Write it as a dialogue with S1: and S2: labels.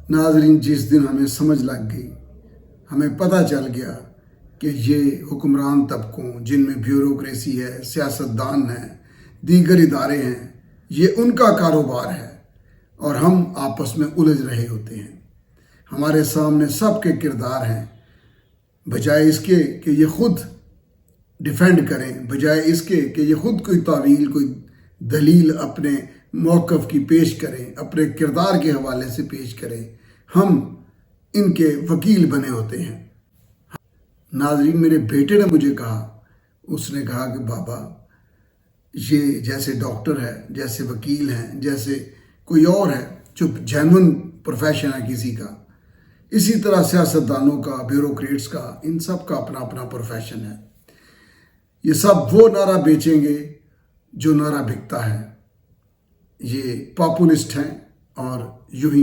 S1: ناظرین، جس دن ہمیں سمجھ لگ گئی، ہمیں پتہ چل گیا کہ یہ حکمران طبقوں جن میں بیوروکریسی ہے، سیاستدان ہیں، دیگر ادارے ہیں، یہ ان کا کاروبار ہے اور ہم آپس میں الجھ رہے ہوتے ہیں۔ ہمارے سامنے سب کے کردار ہیں، بجائے اس کے کہ یہ خود ڈیفینڈ کریں، بجائے اس کے کہ یہ خود کوئی تعویل، کوئی دلیل اپنے موقف کی پیش کریں، اپنے کردار کے حوالے سے پیش کریں، ہم ان کے وکیل بنے ہوتے ہیں۔ ناظرین، میرے بیٹے نے مجھے کہا، اس نے کہا کہ بابا، یہ جیسے ڈاکٹر ہے، جیسے وکیل ہیں، جیسے کوئی اور ہے جو جینون پروفیشن ہے کسی کا، اسی طرح سیاستدانوں کا، بیوروکریٹس کا، ان سب کا اپنا اپنا پروفیشن ہے۔ یہ سب وہ نعرہ بیچیں گے جو نعرہ بکتا ہے۔ یہ پاپولسٹ ہیں اور یوں ہی